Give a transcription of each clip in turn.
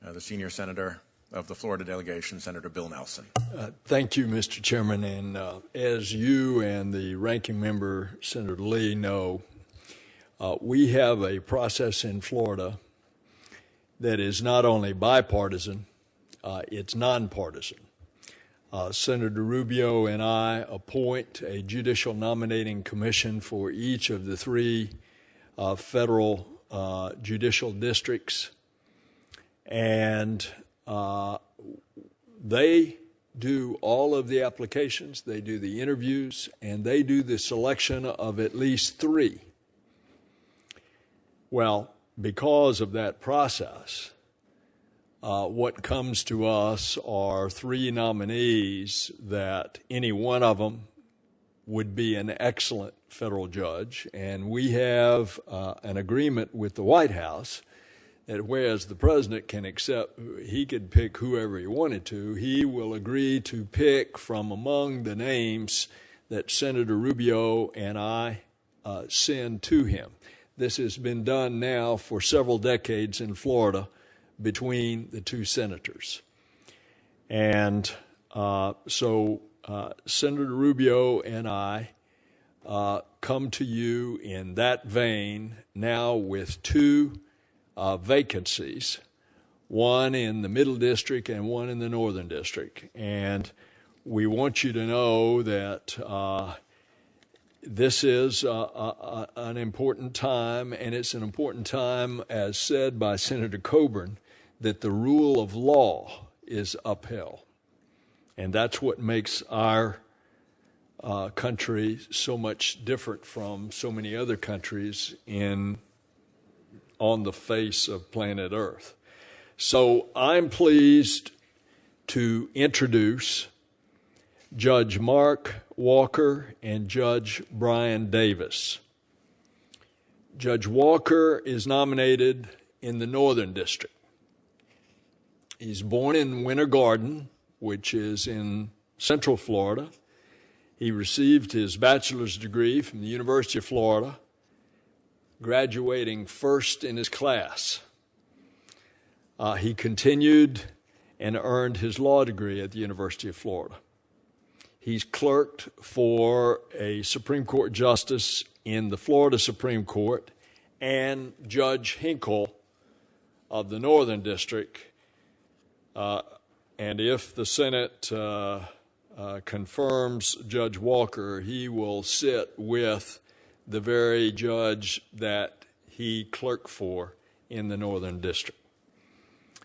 the senior senator of the Florida delegation, Senator Bill Nelson. Thank you, Mr. Chairman. And as you and the ranking member, Senator Lee, know, we have a process in Florida that is not only bipartisan, it's nonpartisan. Senator Rubio and I appoint a judicial nominating commission for each of the three federal judicial districts, and they do all of the applications, they do the interviews, and they do the selection of at least three. Well, because of that process, what comes to us are three nominees that any one of them would be an excellent federal judge, and we have an agreement with the White House that whereas the president can accept, he could pick whoever he wanted to, he will agree to pick from among the names that Senator Rubio and I send to him. This has been done now for several decades in Florida between the two senators. And so Senator Rubio and I come to you in that vein now with two vacancies, one in the Middle District and one in the Northern District. And we want you to know that this is an important time, and it's an important time, as said by Senator Coburn, that the rule of law is upheld. And that's what makes our country so much different from so many other countries on the face of planet Earth. So I'm pleased to introduce Judge Mark Walker and Judge Brian Davis. Judge Walker is nominated in the Northern District. He's born in Winter Garden, which is in Central Florida. He received his bachelor's degree from the University of Florida, graduating first in his class. He continued and earned his law degree at the University of Florida. He's clerked for a Supreme Court justice in the Florida Supreme Court and Judge Hinkle of the Northern District. And if the Senate confirms Judge Walker, he will sit with the very judge that he clerked for in the Northern District.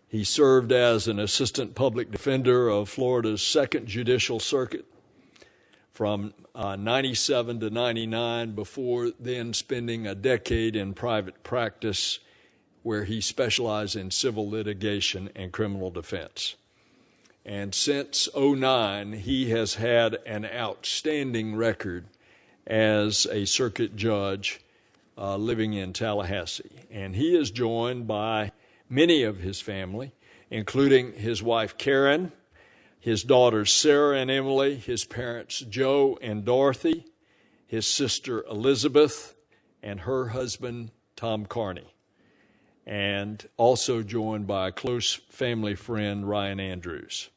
He served as an assistant public defender of Florida's 2nd Judicial Circuit from 97 to 99, before then spending a decade in private practice where he specialized in civil litigation and criminal defense. And since 2009, he has had an outstanding record as a circuit judge living in Tallahassee. And he is joined by many of his family, including his wife Karen, his daughters Sarah and Emily, his parents Joe and Dorothy, his sister Elizabeth, and her husband Tom Carney, and also joined by a close family friend, Ryan Andrews.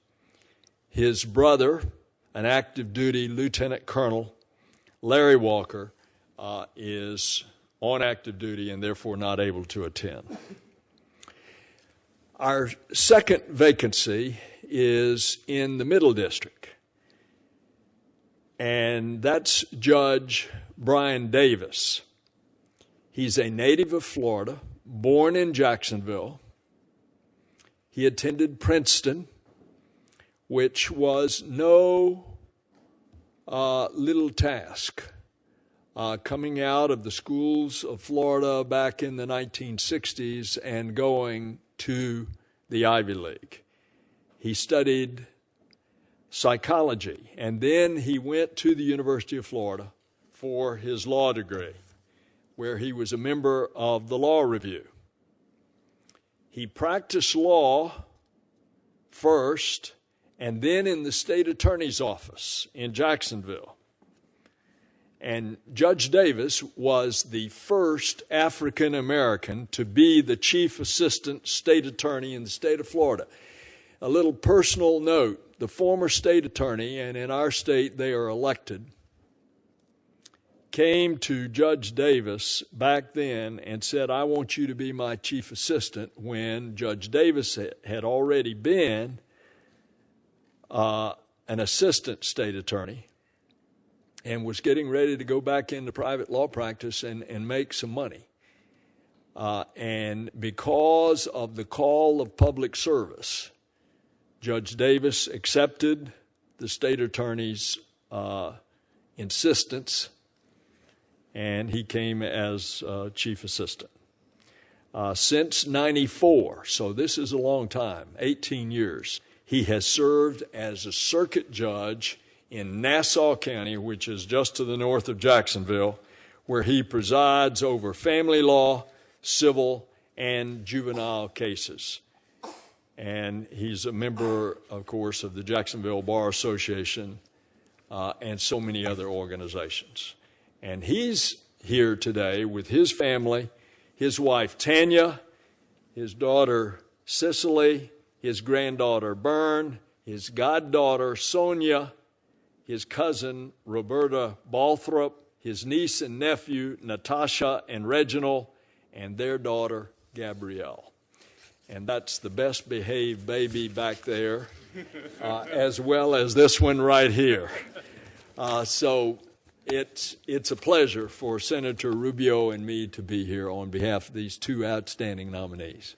His brother, an active duty Lieutenant Colonel, Larry Walker, is on active duty and therefore not able to attend. Our second vacancy is in the Middle District, and that's Judge Brian Davis. He's a native of Florida, born in Jacksonville. He attended Princeton, which was no little task. Coming out of the schools of Florida back in the 1960s and going to the Ivy League. He studied psychology, and then he went to the University of Florida for his law degree, where he was a member of the Law Review. He practiced law first and then in the state attorney's office in Jacksonville. And Judge Davis was the first African American to be the chief assistant state attorney in the state of Florida. A little personal note, the former state attorney, and in our state they are elected, came to Judge Davis back then and said, I want you to be my chief assistant, when Judge Davis had already been an assistant state attorney and was getting ready to go back into private law practice and make some money. And because of the call of public service, Judge Davis accepted the state attorney's insistence, and he came as chief assistant. Since 94, so this is a long time, 18 years, he has served as a circuit judge in Nassau County, which is just to the north of Jacksonville, where he presides over family law, civil, and juvenile cases. And he's a member, of course, of the Jacksonville Bar Association and so many other organizations. And he's here today with his family, his wife Tanya, his daughter Cicely, his granddaughter Bern, his goddaughter Sonia, his cousin Roberta Balthrop, his niece and nephew Natasha and Reginald, and their daughter Gabrielle. And that's the best behaved baby back there, as well as this one right here. So it's a pleasure for Senator Rubio and me to be here on behalf of these two outstanding nominees.